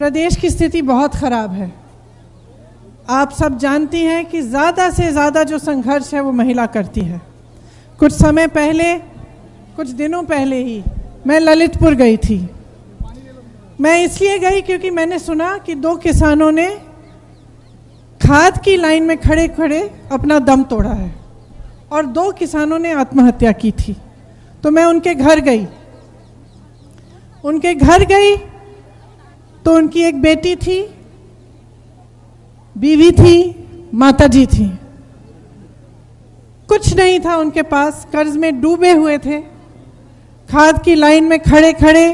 प्रदेश की स्थिति बहुत खराब है। आप सब जानती हैं कि ज़्यादा से ज़्यादा जो संघर्ष है वो महिला करती है। कुछ समय पहले, कुछ दिनों पहले ही मैं ललितपुर गई थी। मैं इसलिए गई क्योंकि मैंने सुना कि 2 किसानों ने खाद की लाइन में खड़े खड़े अपना दम तोड़ा है और 2 किसानों ने आत्महत्या की थी। तो मैं उनके घर गई। तो उनकी एक बेटी थी, बीवी थी, माताजी थी। कुछ नहीं था उनके पास, कर्ज में डूबे हुए थे। खाद की लाइन में खड़े खड़े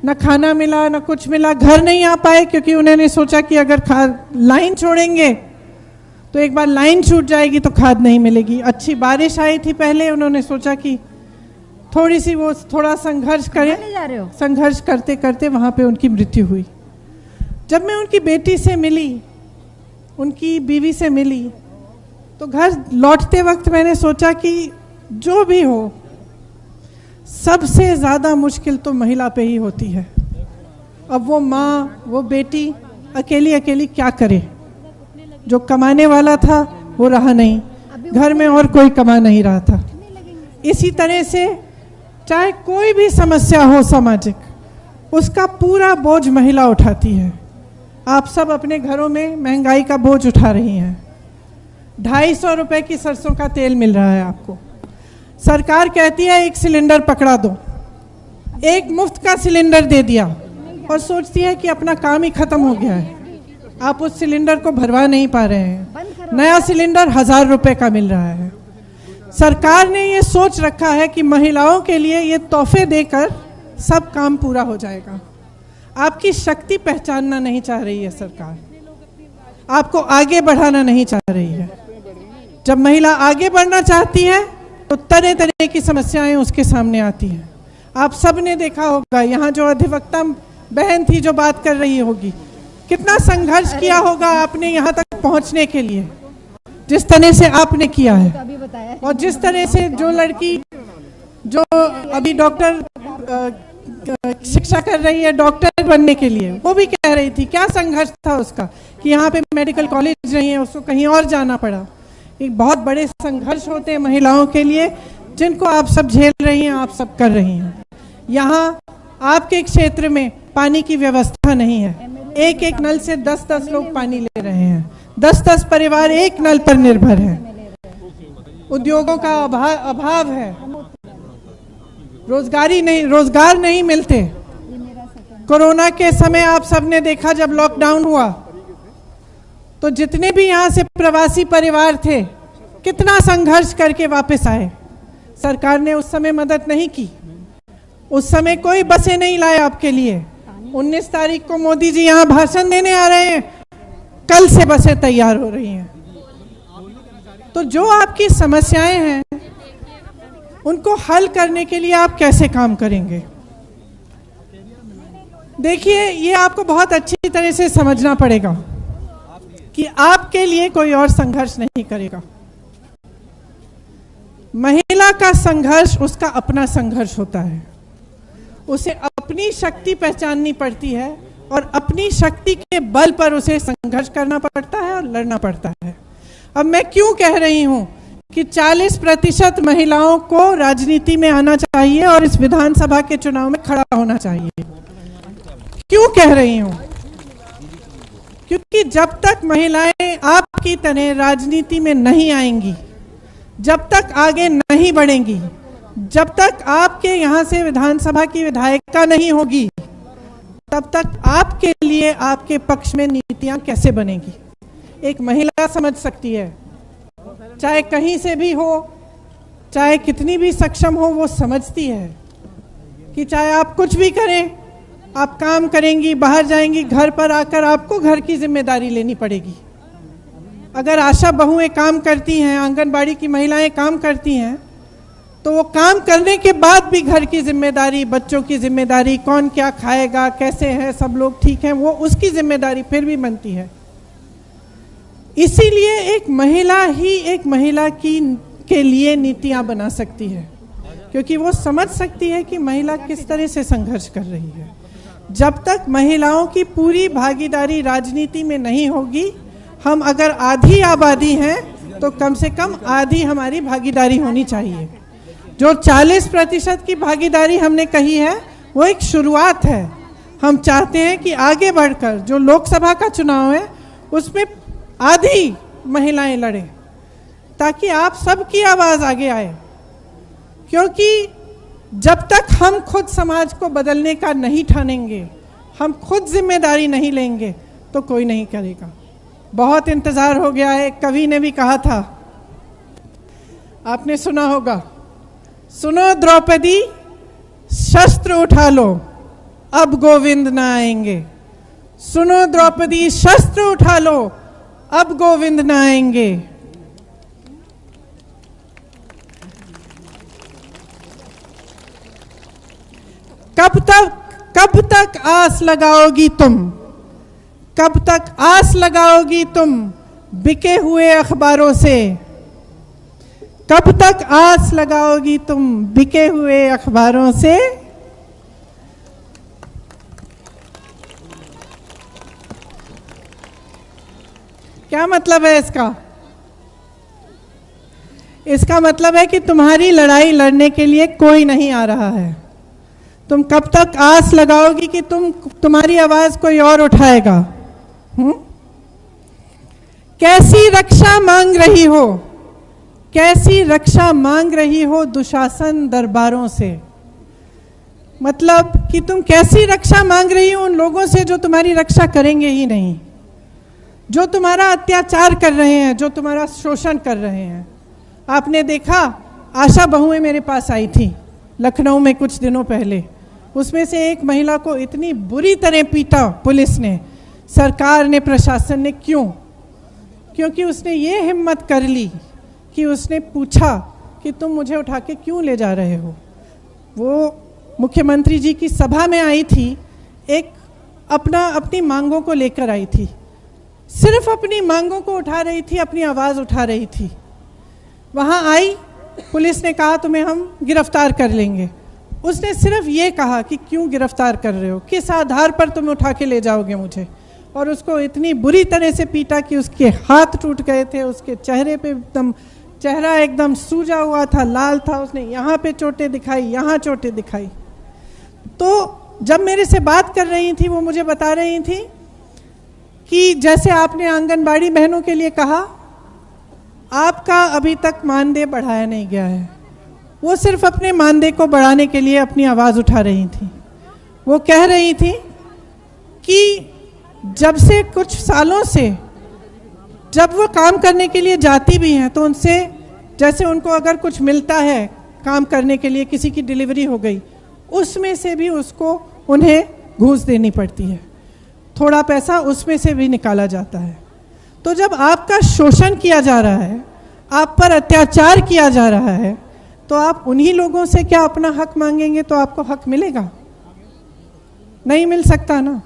न खाना मिला न कुछ मिला। घर नहीं आ पाए क्योंकि उन्होंने सोचा कि अगर खाद लाइन छोड़ेंगे तो एक बार लाइन छूट जाएगी तो खाद नहीं मिलेगी। अच्छी बारिश आई थी पहले, उन्होंने सोचा कि थोड़ा संघर्ष करें। संघर्ष करते करते वहाँ पे उनकी मृत्यु हुई। जब मैं उनकी बेटी से मिली, उनकी बीवी से मिली, तो घर लौटते वक्त मैंने सोचा कि जो भी हो, सबसे ज़्यादा मुश्किल तो महिला पे ही होती है। अब वो माँ, वो बेटी अकेली अकेली क्या करे। जो कमाने वाला था वो रहा नहीं, घर में और कोई कमा नहीं रहा था। इसी तरह से चाहे कोई भी समस्या हो सामाजिक, उसका पूरा बोझ महिला उठाती है। आप सब अपने घरों में महंगाई का बोझ उठा रही हैं। 250 रुपए की सरसों का तेल मिल रहा है आपको। सरकार कहती है 1 सिलेंडर पकड़ा दो, 1 मुफ्त का सिलेंडर दे दिया और सोचती है कि अपना काम ही खत्म हो गया है। आप उस सिलेंडर को भरवा नहीं पा रहे हैं। नया सिलेंडर 1000 रुपए का मिल रहा है। सरकार ने ये सोच रखा है कि महिलाओं के लिए ये तोहफे देकर सब काम पूरा हो जाएगा। आपकी शक्ति पहचानना नहीं चाह रही है सरकार, आपको आगे बढ़ाना नहीं चाह रही है। जब महिला आगे बढ़ना चाहती है तो तरह तरह की समस्याएं उसके सामने आती हैं। आप सब ने देखा होगा, यहाँ जो अधिवक्ता बहन थी जो बात कर रही होगी, कितना संघर्ष किया होगा आपने यहाँ तक पहुँचने के लिए, जिस तरह से आपने किया है। और जिस तरह से जो लड़की जो अभी डॉक्टर शिक्षा कर रही है डॉक्टर बनने के लिए, वो भी कह रही थी क्या संघर्ष था उसका कि यहाँ पे मेडिकल कॉलेज नहीं है, उसको कहीं और जाना पड़ा। एक बहुत बड़े संघर्ष होते हैं महिलाओं के लिए, जिनको आप सब झेल रही हैं, आप सब कर रही हैं। यहाँ आपके क्षेत्र में पानी की व्यवस्था नहीं है। एक नल से 10-10 लोग पानी ले रहे हैं। 10-10 परिवार एक नल पर निर्भर हैं। उद्योगों का अभाव है। रोजगार नहीं मिलते। कोरोना के समय आप सबने देखा, जब लॉकडाउन हुआ तो जितने भी यहाँ से प्रवासी परिवार थे, कितना संघर्ष करके वापस आए। सरकार ने उस समय मदद नहीं की। उस समय कोई बसें नहीं लाए आपके लिए। 19 तारीख को मोदी जी यहाँ भाषण देने आ रहे हैं, कल से बसें तैयार हो रही हैं। तो जो आपकी समस्याएं हैं उनको हल करने के लिए आप कैसे काम करेंगे? देखिए, ये आपको बहुत अच्छी तरह से समझना पड़ेगा कि आपके लिए कोई और संघर्ष नहीं करेगा। महिला का संघर्ष उसका अपना संघर्ष होता है। उसे अपनी शक्ति पहचाननी पड़ती है और अपनी शक्ति के बल पर उसे संघर्ष करना पड़ता है और लड़ना पड़ता है। अब मैं क्यों कह रही हूं कि 40% महिलाओं को राजनीति में आना चाहिए और इस विधानसभा के चुनाव में खड़ा होना चाहिए? क्यों कह रही हूं? क्योंकि जब तक महिलाएं आपकी तरह राजनीति में नहीं आएंगी, जब तक आगे नहीं बढ़ेंगी, जब तक आपके यहाँ से विधानसभा की विधायिका नहीं होगी, तब तक आपके लिए आपके पक्ष में नीतियां कैसे बनेगी? एक महिला समझ सकती है, चाहे कहीं से भी हो, चाहे कितनी भी सक्षम हो, वो समझती है कि चाहे आप कुछ भी करें, आप काम करेंगी, बाहर जाएंगी, घर पर आकर आपको घर की जिम्मेदारी लेनी पड़ेगी। अगर आशा बहुएं काम करती हैं, आंगनबाड़ी की महिलाएं काम करती हैं, तो वो काम करने के बाद भी घर की जिम्मेदारी, बच्चों की जिम्मेदारी, कौन क्या खाएगा, कैसे है, सब लोग ठीक हैं, वो उसकी जिम्मेदारी फिर भी बनती है। इसीलिए एक महिला ही एक महिला के लिए नीतियां बना सकती है, क्योंकि वो समझ सकती है कि महिला किस तरह से संघर्ष कर रही है। जब तक महिलाओं की पूरी भागीदारी राजनीति में नहीं होगी, हम अगर आधी आबादी हैं तो कम से कम आधी हमारी भागीदारी होनी चाहिए। जो 40% की भागीदारी हमने कही है वो एक शुरुआत है। हम चाहते हैं कि आगे बढ़कर जो लोकसभा का चुनाव है उसमें आधी महिलाएं लड़ें, ताकि आप सबकी आवाज़ आगे आए। क्योंकि जब तक हम खुद समाज को बदलने का नहीं ठानेंगे, हम खुद जिम्मेदारी नहीं लेंगे, तो कोई नहीं करेगा। बहुत इंतज़ार हो गया है। कवि ने भी कहा था, आपने सुना होगा, सुनो द्रौपदी शस्त्र उठा लो, अब गोविंद न आएंगे। सुनो द्रौपदी शस्त्र उठा लो, अब गोविंद न आएंगे। कब तक आस लगाओगी तुम, कब तक आस लगाओगी तुम बिके हुए अखबारों से, कब तक आस लगाओगी तुम बिके हुए अखबारों से। क्या मतलब है इसका? इसका मतलब है कि तुम्हारी लड़ाई लड़ने के लिए कोई नहीं आ रहा है। तुम कब तक आस लगाओगी कि तुम्हारी आवाज कोई और उठाएगा? कैसी रक्षा मांग रही हो, कैसी रक्षा मांग रही हो दुशासन दरबारों से। मतलब कि तुम कैसी रक्षा मांग रही हो उन लोगों से जो तुम्हारी रक्षा करेंगे ही नहीं, जो तुम्हारा अत्याचार कर रहे हैं, जो तुम्हारा शोषण कर रहे हैं। आपने देखा, आशा बहुएं मेरे पास आई थी लखनऊ में कुछ दिनों पहले। उसमें से एक महिला को इतनी बुरी तरह पीटा पुलिस ने, सरकार ने, प्रशासन ने। क्यों? क्योंकि उसने ये हिम्मत कर ली कि उसने पूछा कि तुम मुझे उठा के क्यों ले जा रहे हो। वो मुख्यमंत्री जी की सभा में आई थी, एक अपनी मांगों को लेकर आई थी, सिर्फ अपनी मांगों को उठा रही थी, अपनी आवाज़ उठा रही थी। वहाँ आई, पुलिस ने कहा तुम्हें हम गिरफ्तार कर लेंगे। उसने सिर्फ ये कहा कि क्यों गिरफ्तार कर रहे हो, किस आधार पर तुम उठा के ले जाओगे मुझे। और उसको इतनी बुरी तरह से पीटा कि उसके हाथ टूट गए थे, उसके चेहरे पे चेहरा एकदम सूजा हुआ था, लाल था। उसने यहाँ पे चोटें दिखाई, यहाँ चोटें दिखाई। तो जब मेरे से बात कर रही थी, वो मुझे बता रही थी कि जैसे आपने आंगनबाड़ी बहनों के लिए कहा, आपका अभी तक मानदेय बढ़ाया नहीं गया है। वो सिर्फ अपने मानदेय को बढ़ाने के लिए अपनी आवाज़ उठा रही थी। वो कह रही थी कि जब से कुछ सालों से जब वो काम करने के लिए जाती भी हैं तो उनसे, जैसे उनको अगर कुछ मिलता है काम करने के लिए, किसी की डिलीवरी हो गई, उसमें से भी उसको उन्हें घूस देनी पड़ती है, थोड़ा पैसा उसमें से भी निकाला जाता है। तो जब आपका शोषण किया जा रहा है, आप पर अत्याचार किया जा रहा है, तो आप उन्हीं लोगों से क्या अपना हक मांगेंगे तो आपको हक मिलेगा? नहीं मिल सकता ना।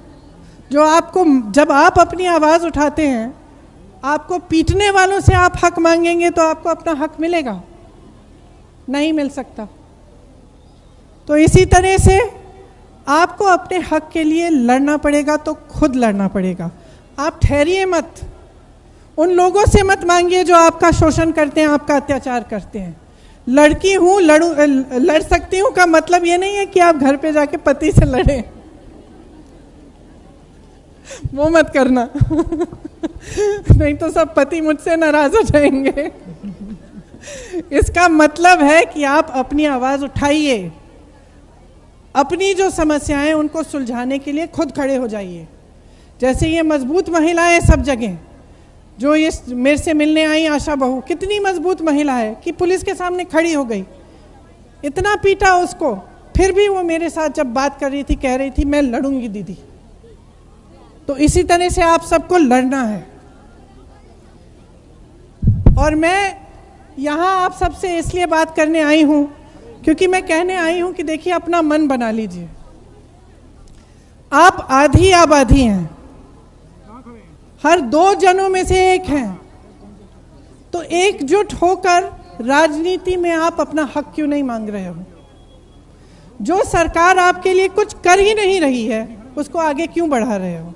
जो आपको, जब आप अपनी आवाज़ उठाते हैं, आपको पीटने वालों से आप हक मांगेंगे तो आपको अपना हक मिलेगा? नहीं मिल सकता। तो इसी तरह से आपको अपने हक के लिए लड़ना पड़ेगा, तो खुद लड़ना पड़ेगा। आप ठहरिए मत, उन लोगों से मत मांगिए जो आपका शोषण करते हैं, आपका अत्याचार करते हैं। लड़की हूँ, लड़ सकती हूँ का मतलब ये नहीं है कि आप घर पे जाके पति से लड़ें। वो मत करना नहीं तो सब पति मुझसे नाराज हो जाएंगे। इसका मतलब है कि आप अपनी आवाज़ उठाइए, अपनी जो समस्याएं उनको सुलझाने के लिए खुद खड़े हो जाइए। जैसे ये मजबूत महिलाएं सब जगह, जो ये मेरे से मिलने आई आशा बहू, कितनी मजबूत महिला है कि पुलिस के सामने खड़ी हो गई, इतना पीटा उसको, फिर भी वो मेरे साथ जब बात कर रही थी कह रही थी मैं लड़ूंगी दीदी। तो इसी तरह से आप सबको लड़ना है। और मैं यहाँ आप सबसे इसलिए बात करने आई हूँ क्योंकि मैं कहने आई हूँ कि देखिए, अपना मन बना लीजिए। आप आधी आबादी हैं, हर 2 जनों में से एक हैं, तो एकजुट होकर राजनीति में आप अपना हक क्यों नहीं मांग रहे हो? जो सरकार आपके लिए कुछ कर ही नहीं रही है, उसको आगे क्यों बढ़ा रहे हो?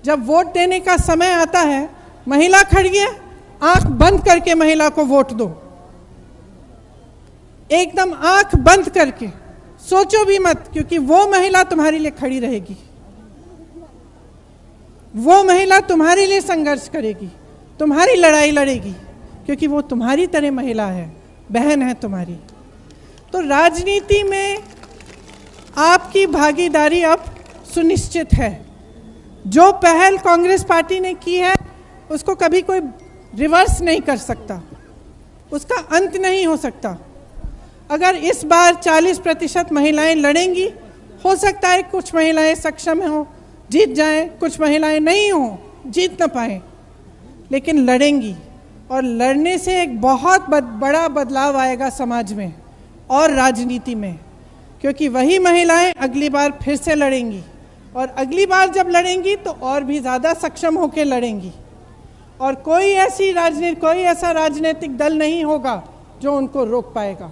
जब वोट देने का समय आता है, महिला खड़ी है, आंख बंद करके महिला को वोट दो, एकदम आंख बंद करके, सोचो भी मत, क्योंकि वो महिला तुम्हारे लिए खड़ी रहेगी, वो महिला तुम्हारे लिए संघर्ष करेगी, तुम्हारी लड़ाई लड़ेगी, क्योंकि वो तुम्हारी तरह महिला है, बहन है तुम्हारी। तो राजनीति में आपकी भागीदारी अब सुनिश्चित है। जो पहल कांग्रेस पार्टी ने की है उसको कभी कोई रिवर्स नहीं कर सकता, उसका अंत नहीं हो सकता। अगर इस बार 40% महिलाएं लड़ेंगी, हो सकता है कुछ महिलाएं सक्षम हो, जीत जाएं, कुछ महिलाएं नहीं हो, जीत न पाए, लेकिन लड़ेंगी। और लड़ने से एक बहुत बड़ा बदलाव आएगा समाज में और राजनीति में, क्योंकि वही महिलाएं अगली बार फिर से लड़ेंगी, और अगली बार जब लड़ेंगी तो और भी ज़्यादा सक्षम होकर लड़ेंगी, और कोई ऐसा राजनीतिक दल नहीं होगा जो उनको रोक पाएगा।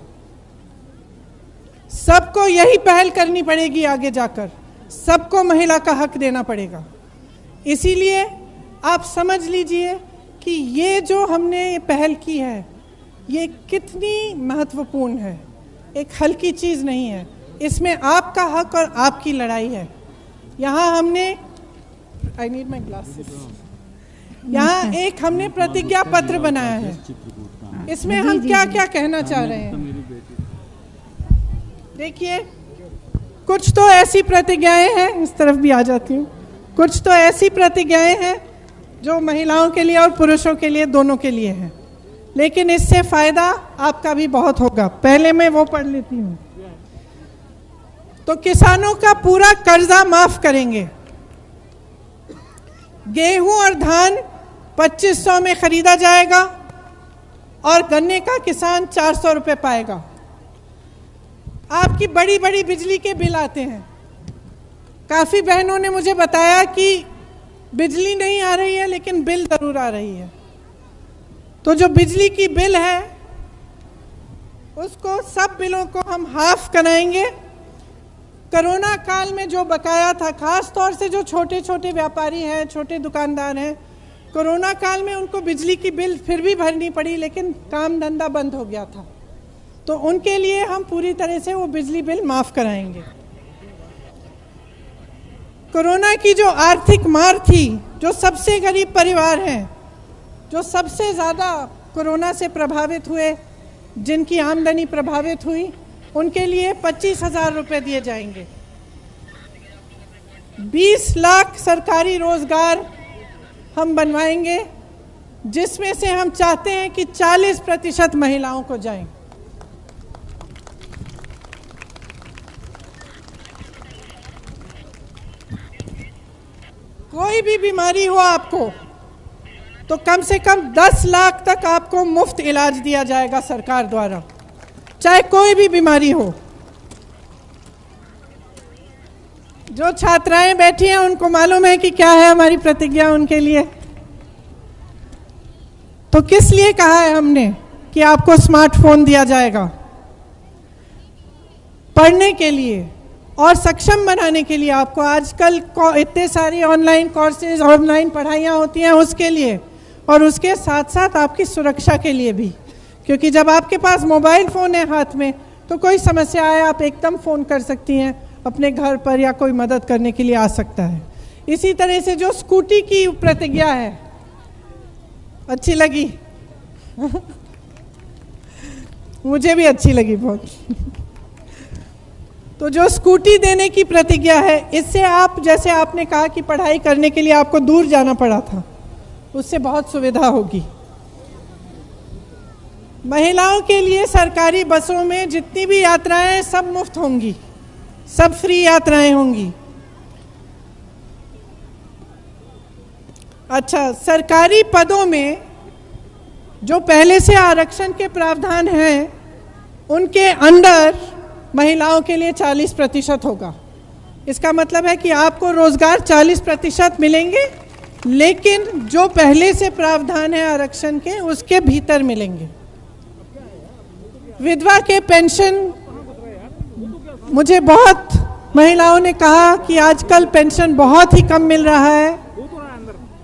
सबको यही पहल करनी पड़ेगी, आगे जाकर सबको महिला का हक देना पड़ेगा। इसीलिए आप समझ लीजिए कि ये जो हमने ये पहल की है, ये कितनी महत्वपूर्ण है, एक हल्की चीज़ नहीं है। इसमें आपका हक और आपकी लड़ाई है। यहाँ हमने आई नीड माई ग्लासेस, यहाँ एक हमने प्रतिज्ञा पत्र बनाया है। इसमें हम क्या क्या कहना चाह रहे हैं, देखिए, कुछ तो ऐसी प्रतिज्ञाएं हैं, इस तरफ भी आ जाती हूँ, कुछ तो ऐसी प्रतिज्ञाएं हैं जो महिलाओं के लिए और पुरुषों के लिए, दोनों के लिए हैं, लेकिन इससे फायदा आपका भी बहुत होगा। पहले मैं वो पढ़ लेती हूँ। तो किसानों का पूरा कर्जा माफ करेंगे, गेहूं और धान 2500 में खरीदा जाएगा, और गन्ने का किसान 400 रुपये पाएगा। आपकी बड़ी बड़ी बिजली के बिल आते हैं, काफ़ी बहनों ने मुझे बताया कि बिजली नहीं आ रही है लेकिन बिल ज़रूर आ रही है। तो जो बिजली की बिल है उसको, सब बिलों को हम हाफ कराएंगे। कोरोना काल में जो बकाया था, खास तौर से जो छोटे छोटे व्यापारी हैं, छोटे दुकानदार हैं, कोरोना काल में उनको बिजली की बिल फिर भी भरनी पड़ी, लेकिन काम धंधा बंद हो गया था, तो उनके लिए हम पूरी तरह से वो बिजली बिल माफ कराएंगे। कोरोना की जो आर्थिक मार थी, जो सबसे गरीब परिवार हैं, जो सबसे ज़्यादा कोरोना से प्रभावित हुए, जिनकी आमदनी प्रभावित हुई, उनके लिए 25,000 रुपये दिए जाएंगे। 20 लाख सरकारी रोजगार हम बनवाएंगे, जिसमें से हम चाहते हैं कि 40% महिलाओं को जाएं। कोई भी बीमारी हो आपको, तो कम से कम 10 लाख तक आपको मुफ्त इलाज दिया जाएगा सरकार द्वारा, चाहे कोई भी बीमारी हो। जो छात्राएं बैठी हैं उनको मालूम है कि क्या है हमारी प्रतिज्ञा उनके लिए। तो किस लिए कहा है हमने कि आपको स्मार्टफोन दिया जाएगा? पढ़ने के लिए और सक्षम बनाने के लिए। आपको आजकल इतने सारी ऑनलाइन कोर्सेज, ऑनलाइन पढ़ाइयाँ होती हैं, उसके लिए, और उसके साथ साथ आपकी सुरक्षा के लिए भी, क्योंकि जब आपके पास मोबाइल फ़ोन है हाथ में, तो कोई समस्या आए आप एकदम फ़ोन कर सकती हैं अपने घर पर, या कोई मदद करने के लिए आ सकता है। इसी तरह से जो स्कूटी की प्रतिज्ञा है, अच्छी लगी मुझे भी अच्छी लगी बहुत। तो जो स्कूटी देने की प्रतिज्ञा है, इससे आप, जैसे आपने कहा कि पढ़ाई करने के लिए आपको दूर जाना पड़ा था, उससे बहुत सुविधा होगी। महिलाओं के लिए सरकारी बसों में जितनी भी यात्राएं सब मुफ्त होंगी, सब फ्री यात्राएं होंगी। अच्छा, सरकारी पदों में जो पहले से आरक्षण के प्रावधान हैं, उनके अंडर महिलाओं के लिए 40% होगा। इसका मतलब है कि आपको रोजगार 40% मिलेंगे, लेकिन जो पहले से प्रावधान है आरक्षण के, उसके भीतर मिलेंगे। विधवा के पेंशन मुझे बहुत महिलाओं ने कहा कि आजकल पेंशन बहुत ही कम मिल रहा है,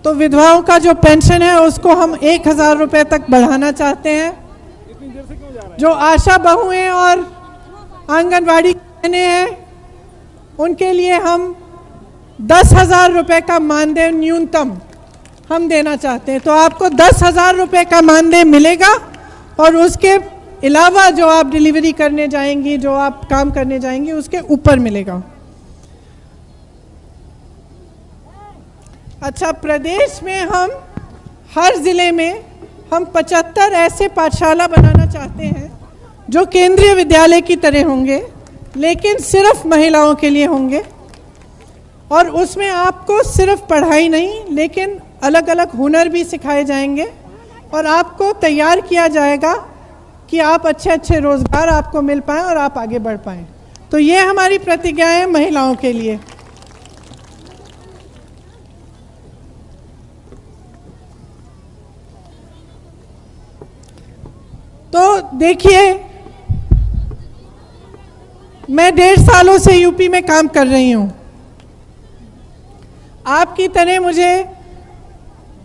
तो विधवाओं का जो पेंशन है उसको हम 1,000 रुपये तक बढ़ाना चाहते हैं। जो आशा बहुएं और आंगनवाड़ी बहनें हैं उनके लिए हम 10,000 रुपये का मानदेय न्यूनतम हम देना चाहते हैं। तो आपको 10,000 रुपये का मानदेय मिलेगा और उसके अलावा जो आप डिलीवरी करने जाएंगी, जो आप काम करने जाएंगी, उसके ऊपर मिलेगा। अच्छा, प्रदेश में हम हर ज़िले में हम 75 ऐसे पाठशाला बनाना चाहते हैं जो केंद्रीय विद्यालय की तरह होंगे, लेकिन सिर्फ महिलाओं के लिए होंगे। और उसमें आपको सिर्फ पढ़ाई नहीं, लेकिन अलग अलग हुनर भी सिखाए जाएंगे और आपको तैयार किया जाएगा कि आप अच्छे अच्छे रोज़गार आपको मिल पाएँ और आप आगे बढ़ पाएँ। तो ये हमारी प्रतिज्ञा है महिलाओं के लिए। तो देखिए, मैं 1.5 सालों से यूपी में काम कर रही हूँ। आपकी तरह मुझे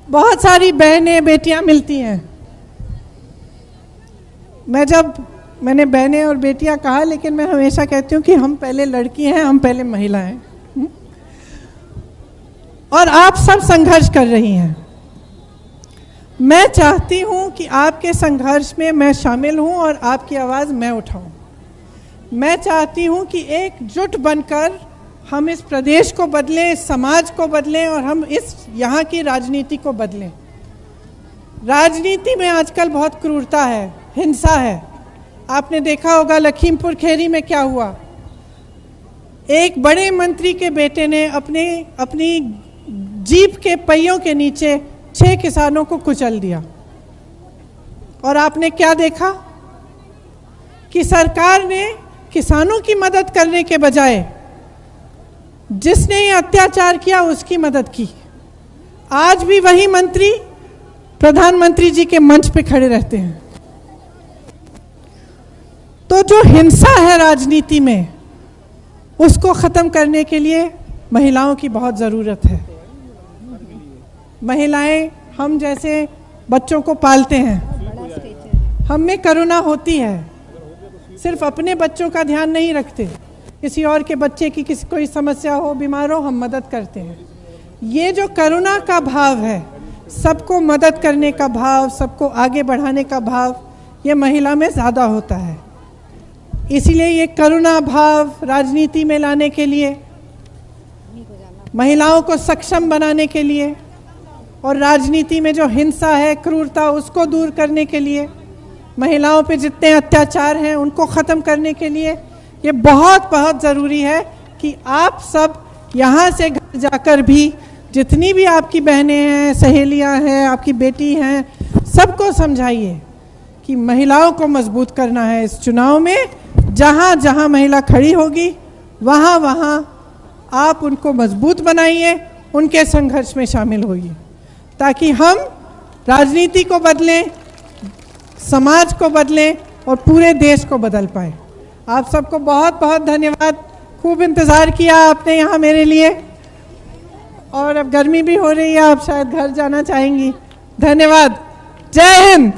बहुत सारी बहनें बेटियां मिलती हैं। मैंने बहनें और बेटियां कहा, लेकिन मैं हमेशा कहती हूँ कि हम पहले लड़की हैं, हम पहले महिला हैं। और आप सब संघर्ष कर रही हैं। मैं चाहती हूँ कि आपके संघर्ष में मैं शामिल हूँ और आपकी आवाज़ मैं उठाऊँ। मैं चाहती हूँ कि एकजुट बनकर हम इस प्रदेश को बदलें, इस समाज को बदलें और हम इस यहाँ की राजनीति को बदलें। राजनीति में आजकल बहुत क्रूरता है, हिंसा है। आपने देखा होगा लखीमपुर खीरी में क्या हुआ। एक बड़े मंत्री के बेटे ने अपनी जीप के पहियों के नीचे 6 किसानों को कुचल दिया। और आपने क्या देखा कि सरकार ने किसानों की मदद करने के बजाय जिसने ये अत्याचार किया उसकी मदद की। आज भी वही मंत्री प्रधानमंत्री जी के मंच पे खड़े रहते हैं। तो जो हिंसा है राजनीति में, उसको ख़त्म करने के लिए महिलाओं की बहुत ज़रूरत है। महिलाएं हम जैसे बच्चों को पालते हैं, हम में करुणा होती है, सिर्फ अपने बच्चों का ध्यान नहीं रखते, किसी और के बच्चे की किसी कोई समस्या हो, बीमार हो, हम मदद करते हैं। ये जो करुणा का भाव है, सबको मदद करने का भाव, सबको आगे बढ़ाने का भाव, ये महिला में ज़्यादा होता है। इसीलिए ये करुणा भाव राजनीति में लाने के लिए, महिलाओं को सक्षम बनाने के लिए और राजनीति में जो हिंसा है, क्रूरता, उसको दूर करने के लिए, महिलाओं पे जितने अत्याचार हैं उनको ख़त्म करने के लिए ये बहुत बहुत ज़रूरी है कि आप सब यहाँ से घर जाकर भी जितनी भी आपकी बहनें हैं, सहेलियाँ हैं, आपकी बेटी हैं, सबको समझाइए कि महिलाओं को मजबूत करना है। इस चुनाव में जहाँ जहाँ महिला खड़ी होगी वहाँ वहाँ आप उनको मजबूत बनाइए, उनके संघर्ष में शामिल होइए, ताकि हम राजनीति को बदलें, समाज को बदलें और पूरे देश को बदल पाए। आप सबको बहुत बहुत धन्यवाद। खूब इंतज़ार किया आपने यहाँ मेरे लिए, और अब गर्मी भी हो रही है, आप शायद घर जाना चाहेंगी। धन्यवाद। जय हिंद।